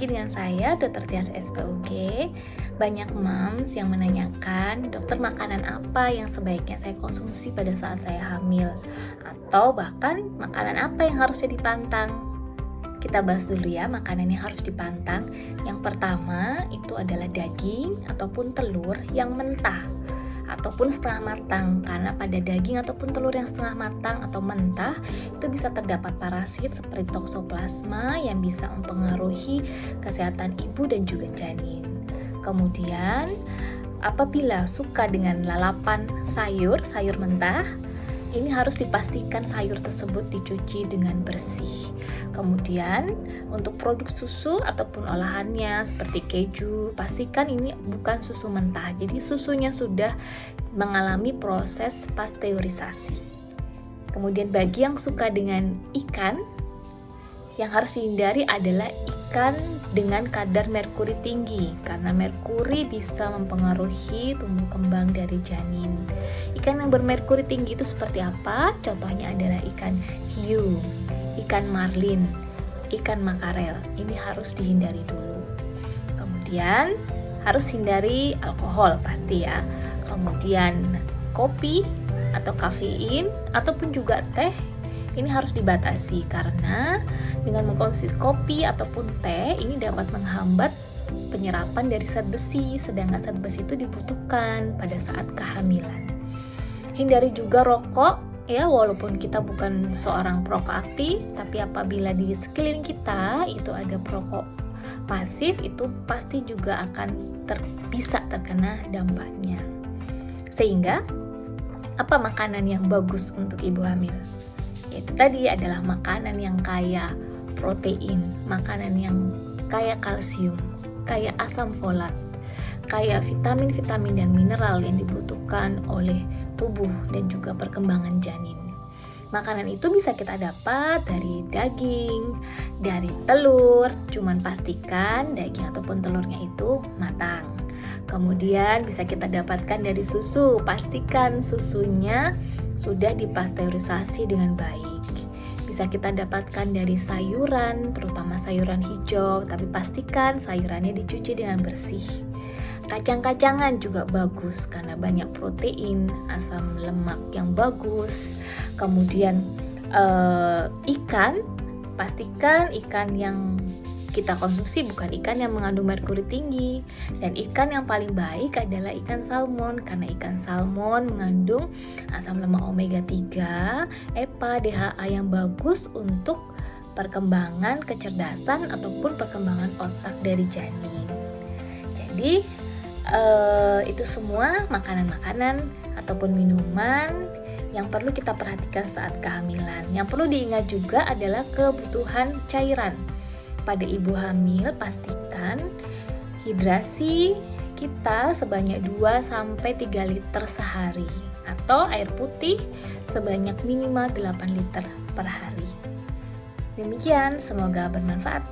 lagi dengan saya, Dr. Tias SPOG. Banyak moms yang menanyakan, dokter makanan apa yang sebaiknya saya konsumsi pada saat saya hamil? Atau bahkan makanan apa yang harusnya dipantang? Kita bahas dulu ya makanan yang harus dipantang. Yang pertama itu adalah daging ataupun telur yang mentah ataupun setengah matang, karena pada daging ataupun telur yang setengah matang atau mentah itu bisa terdapat parasit seperti toksoplasma yang bisa mempengaruhi kesehatan ibu dan juga janin. Kemudian apabila suka dengan lalapan sayur mentah, ini harus dipastikan sayur tersebut dicuci dengan bersih. Kemudian untuk produk susu ataupun olahannya seperti keju, pastikan ini bukan susu mentah. Jadi susunya sudah mengalami proses pasteurisasi. Kemudian bagi yang suka dengan ikan, yang harus dihindari adalah ikan dengan kadar merkuri tinggi, karena merkuri bisa mempengaruhi tumbuh kembang dari janin. Ikan yang bermerkuri tinggi itu seperti apa? Contohnya adalah ikan hiu, ikan marlin, ikan makarel. Ini harus dihindari dulu. Kemudian harus hindari alkohol pasti ya. Kemudian kopi atau kafein ataupun juga teh ini harus dibatasi, karena dengan mengkonsumsi kopi ataupun teh ini dapat menghambat penyerapan dari zat besi, sedangkan zat besi itu dibutuhkan pada saat kehamilan. Hindari juga rokok ya, walaupun kita bukan seorang perokok aktif, tapi apabila di sekeliling kita itu ada perokok pasif, itu pasti juga akan bisa terkena dampaknya. Sehingga apa makanan yang bagus untuk ibu hamil? Itu tadi adalah makanan yang kaya protein, makanan yang kaya kalsium, kaya asam folat, kaya vitamin-vitamin dan mineral yang dibutuhkan oleh tubuh dan juga perkembangan janin. Makanan itu bisa kita dapat dari daging, dari telur, cuman pastikan daging ataupun telurnya itu matang. Kemudian bisa kita dapatkan dari susu, pastikan susunya sudah dipasteurisasi dengan baik. Bisa kita dapatkan dari sayuran, terutama sayuran hijau, tapi pastikan sayurannya dicuci dengan bersih. Kacang-kacangan juga bagus karena banyak protein, asam lemak yang bagus. Kemudian ikan, pastikan ikan yang kita konsumsi bukan ikan yang mengandung merkuri tinggi. Dan ikan yang paling baik adalah ikan salmon, karena ikan salmon mengandung asam lemak omega 3, EPA, DHA yang bagus untuk perkembangan kecerdasan ataupun perkembangan otak dari janin. Jadi itu semua makanan-makanan ataupun minuman yang perlu kita perhatikan saat kehamilan. Yang perlu diingat juga adalah kebutuhan cairan. Pada ibu hamil, pastikan hidrasi kita sebanyak 2-3 liter sehari, atau air putih sebanyak minimal 8 liter per hari. Demikian, semoga bermanfaat.